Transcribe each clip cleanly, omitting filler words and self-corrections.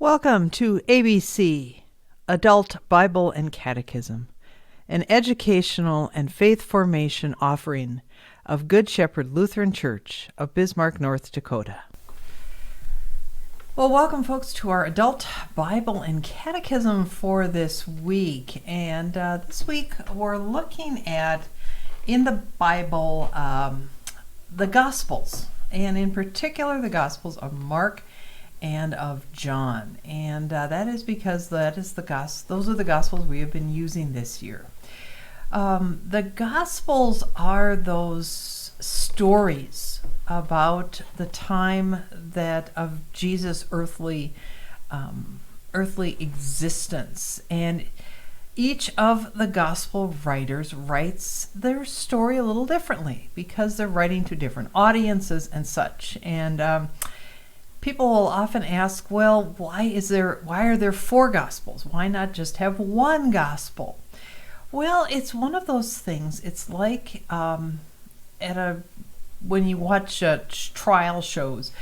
Welcome to ABC, Adult Bible and Catechism, an educational and faith formation offering of Good Shepherd Lutheran Church of Bismarck, North Dakota. Well, welcome, folks, to our Adult Bible and Catechism for this week. And this week we're looking at, in the Bible, the Gospels, and in particular the Gospels of Mark and of John, and that is because those are the Gospels we have been using this year. The Gospels are those stories about the time of Jesus' earthly existence, and each of the Gospel writers writes their story a little differently because they're writing to different audiences and such, and people will often ask, well, why are there four Gospels? Why not just have one Gospel? Well, it's one of those things. It's like when you watch trial shows.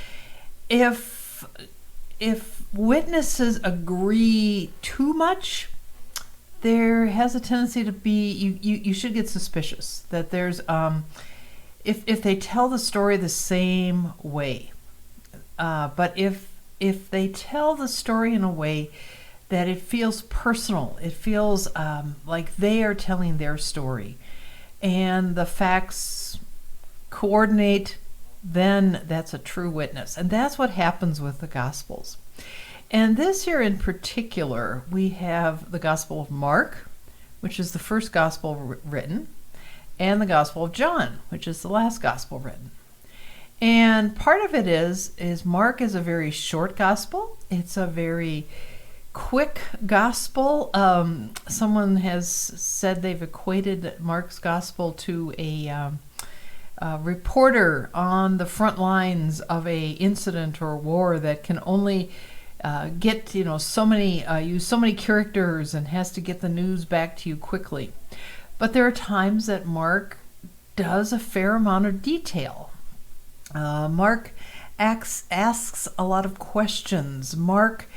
If witnesses agree too much, there has a tendency to be, you should get suspicious that there's, if they tell the story the same way. But if they tell the story in a way that it feels personal, it feels like they are telling their story, and the facts coordinate, then that's a true witness. And that's what happens with the Gospels. And this year in particular, we have the Gospel of Mark, which is the first Gospel written, and the Gospel of John, which is the last Gospel written. And part of it is Mark is a very short gospel. It's a very quick gospel. Someone has said they've equated Mark's gospel to a reporter on the front lines of a incident or war that can only get use so many characters and has to get the news back to you quickly. But there are times that Mark does a fair amount of detail. Mark asks a lot of questions. Mark,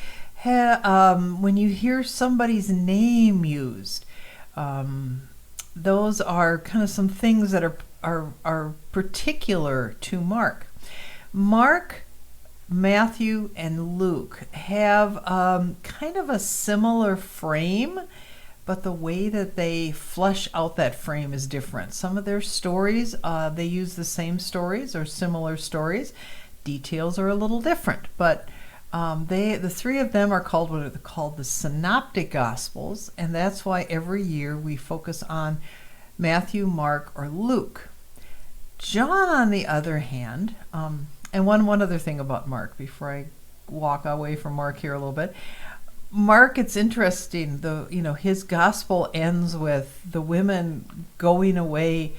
when you hear somebody's name used, those are kind of some things that are particular to Mark. Mark, Matthew, and Luke have kind of a similar frame, but the way that they flesh out that frame is different. Some of their stories, they use the same stories or similar stories. Details are a little different, but the three of them are called what are called the Synoptic Gospels, and that's why every year we focus on Matthew, Mark, or Luke. John, on the other hand, and one other thing about Mark before I walk away from Mark here a little bit. Mark, it's interesting, his gospel ends with the women going away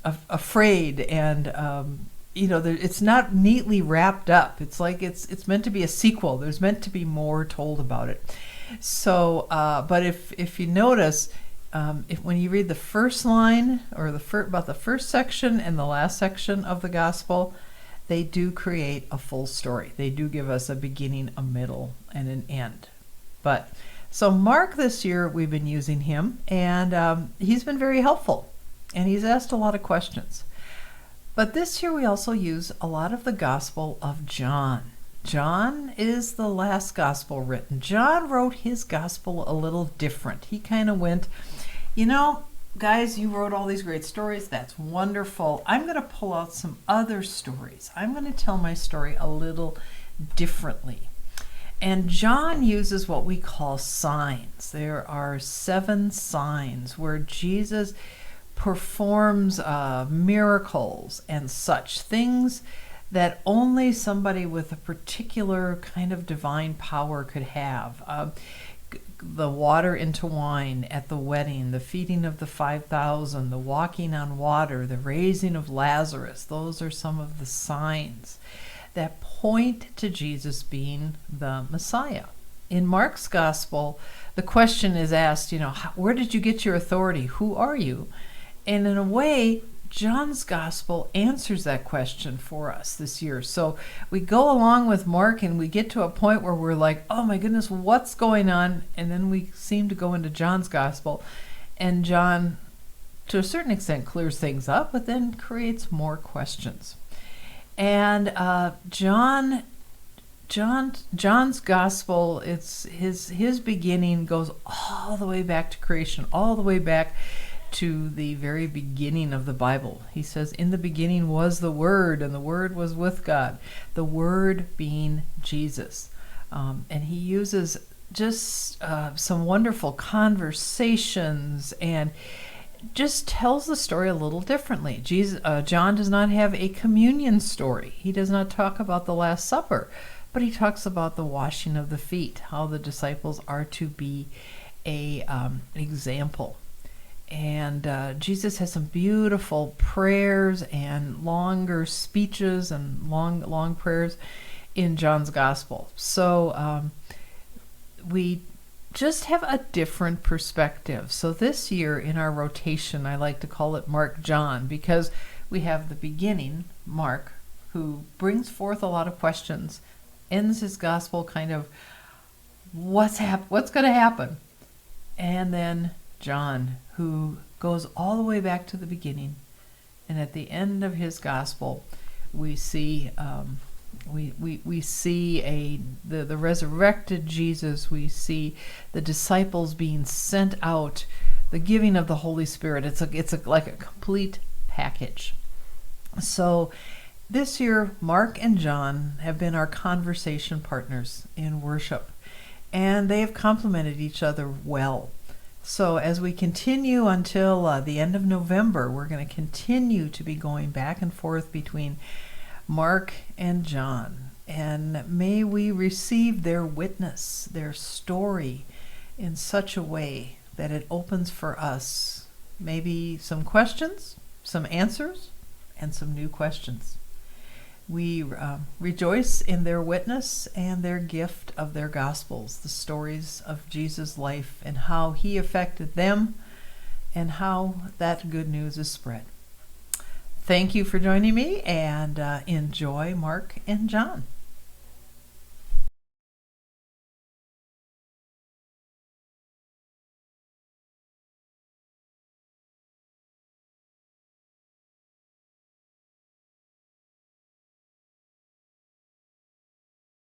afraid, and it's not neatly wrapped up. It's like it's meant to be a sequel. There's meant to be more told about it. So, but if you notice, when you read the first line or about the first section and the last section of the gospel, they do create a full story. They do give us a beginning, a middle, and an end. So Mark this year, we've been using him, and he's been very helpful, and he's asked a lot of questions. But this year we also use a lot of the Gospel of John. John is the last Gospel written. John wrote his Gospel a little different. He kind of went, guys, you wrote all these great stories. That's wonderful. I'm going to pull out some other stories. I'm going to tell my story a little differently. And John uses what we call signs. There are 7 signs where Jesus performs miracles and such things that only somebody with a particular kind of divine power could have. The water into wine at the wedding, the feeding of the 5,000, the walking on water, the raising of Lazarus. Those are some of the signs that point to Jesus being the Messiah. In Mark's gospel, the question is asked, where did you get your authority? Who are you? And in a way, John's gospel answers that question for us this year. So we go along with Mark and we get to a point where we're like, oh my goodness, what's going on? And then we seem to go into John's gospel, and John, to a certain extent, clears things up, but then creates more questions. And John's gospel, it's his beginning goes all the way back to creation, all the way back to the very beginning of the Bible. He says, in the beginning was the Word, and the Word was with God, the Word being Jesus. And he uses just some wonderful conversations and just tells the story a little differently. John does not have a communion story. He does not talk about the Last Supper, but he talks about the washing of the feet, how the disciples are to be an example. And Jesus has some beautiful prayers and longer speeches and long prayers in John's gospel. So we just have a different perspective. So this year in our rotation, I like to call it Mark John, because we have the beginning, Mark, who brings forth a lot of questions, ends his gospel kind of, what's going to happen? And then John, who goes all the way back to the beginning, and at the end of his gospel, we see we see the resurrected Jesus. We see the disciples being sent out, the giving of the Holy Spirit. It's like a complete package. So this year, Mark and John have been our conversation partners in worship, and they have complemented each other well. So as we continue until the end of November, we're going to continue to be going back and forth between Mark and John. And may we receive their witness, their story, in such a way that it opens for us maybe some questions, some answers, and some new questions. We rejoice in their witness and their gift of their gospels, the stories of Jesus' life and how he affected them and how that good news is spread. Thank you for joining me, and enjoy Mark and John.